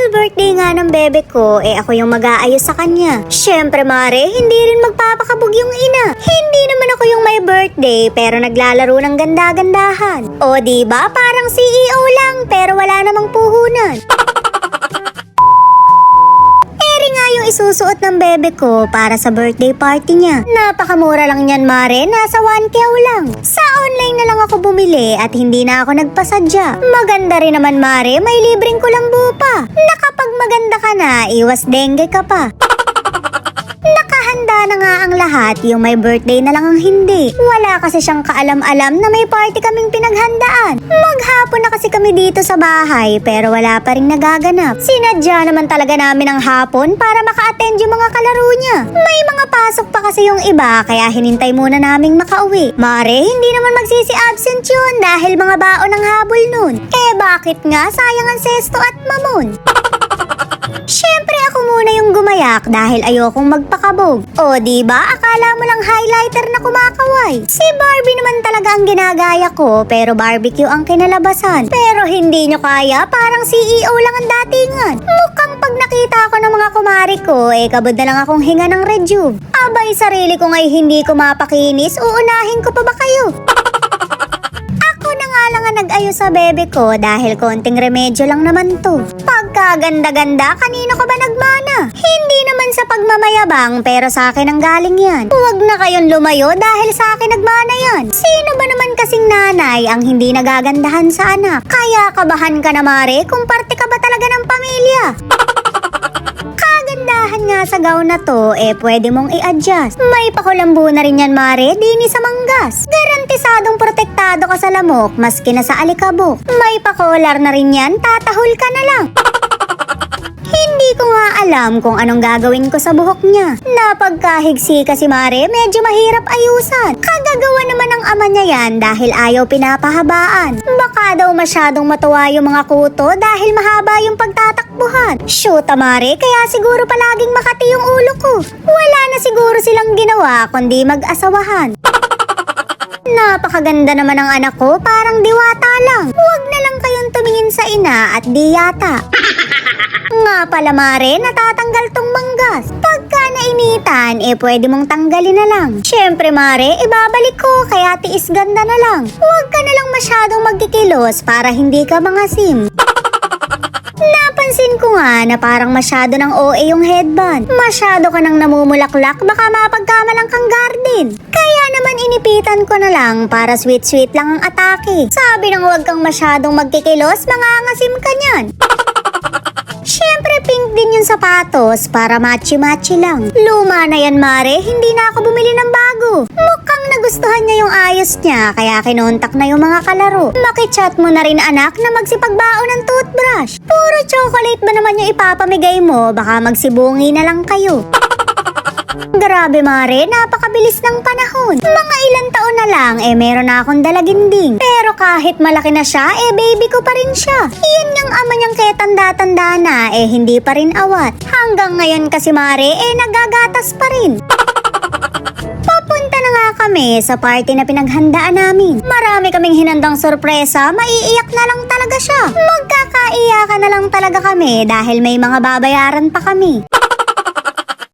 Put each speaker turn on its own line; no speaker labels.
Dahil birthday nga ng bebe ko, ako yung mag-aayos sa kanya. Syempre mare, hindi rin magpapakabog yung ina. Hindi naman ako yung may birthday pero naglalaro ng ganda-gandahan. O diba, parang CEO lang pero wala namang puhunan. Yung isusuot ng bebe ko para sa birthday party niya. Napakamura lang yan mare, nasa 1K lang. Sa online na lang ako bumili at hindi na ako nagpasadya. Maganda rin naman mare, may libreng kulambu pa. Nakapag maganda ka na, iwas dengue ka pa. Nakahanda na nga ang lahat, yung may birthday na lang ang hindi. Wala kasi siyang kaalam-alam na may party kaming pinaghandaan. Maghapon na kasi kami dito sa bahay pero wala pa rin nagaganap. Sinadya naman talaga namin ang hapon para maka-attend yung mga kalaro niya. May mga pasok pa kasi yung iba kaya hinintay muna naming makauwi. Mare, hindi naman magsisi-absent yun dahil mga baon ang habol nun. Bakit nga? Sayang ang sesto at mamon. Syempre ako muna yung gumayak dahil ayokong magpakabog. O diba, akala mo lang highlighter na kumakaway. Si Barbie naman talaga ang ginagaya ko pero barbecue ang kinalabasan. Pero hindi nyo kaya, parang CEO lang ang datingan. Mukhang pag nakita ko ng mga kumari ko, kabod na lang akong hinga ng rejuve. Abay, sarili ko nga'y hindi ko mapakinis, uunahin ko pa ba kayo? Ako na nga lang ang nag-ayos sa bebe ko dahil konting remedyo lang naman to. Pagkaganda-ganda, kanino ka ba nagmana? Hindi naman sa pagmamayabang pero sa akin ang galing yan. Huwag na kayong lumayo dahil sa akin nagmana yan. Sino ba naman kasing nanay ang hindi nagagandahan sa anak? Kaya kabahan ka na mare kung parte ka ba talaga ng pamilya? Kagandahan nga sa gown na to, pwede mong i-adjust. May pakulambu na rin yan mare, dini sa manggas. Garantisadong protektado ka sa lamok, maski na sa alikabok. May pakolar na rin yan, tatahol ka na lang. Hindi ko nga alam kung anong gagawin ko sa buhok niya. Napagkahigsi kasi mare, medyo mahirap ayusan. Kagagawa naman ng ama niya yan dahil ayaw pinapahabaan. Baka daw masyadong matuwa yung mga kuto dahil mahaba yung pagtatakbuhan. Shoot mare, kaya siguro palaging makati yung ulo ko. Wala na siguro silang ginawa kundi mag-asawahan. Napakaganda naman ang anak ko, parang diwata lang. Huwag na lang kayong tumingin sa ina at di yata. Nga pala mare, natatanggal tong manggas. Pagka nainitan, pwede mong tanggalin na lang. Syempre mare, ibabalik ko, kaya tiis ganda na lang. Huwag ka na lang masyadong magkikilos para hindi ka mangasim. Napansin ko nga na parang masyado ng OA yung headband. Masyado ka nang namumulaklak, baka mapagkamalang kang garden. Kaya naman inipitan ko na lang para sweet-sweet lang ang atake. Sabi nang huwag kang masyadong magkikilos, mangangasim ka niyan. Syempre pink din yung sapatos para matchy-matchy lang. Luma na yan mare, hindi na ako bumili ng bago. Mukhang nagustuhan niya yung ayos niya kaya kinontak na yung mga kalaro. Makichat mo na rin anak na magsipagbao ng toothbrush. Puro chocolate ba naman yung ipapamigay mo, baka magsibungi na lang kayo. Grabe mare, napakabilis ng panahon. Mga ilang taon na lang, meron na akong dalaginding. Pero kahit malaki na siya, baby ko pa rin siya. Iyan yung ama niyang kaya tanda-tanda na, hindi pa rin awat. Hanggang ngayon kasi mare, nagagatas pa rin. Papunta na nga kami sa party na pinaghandaan namin. Marami kaming hinandang sorpresa, maiiyak na lang talaga siya. Magkakaiyakan na lang talaga kami dahil may mga babayaran pa kami.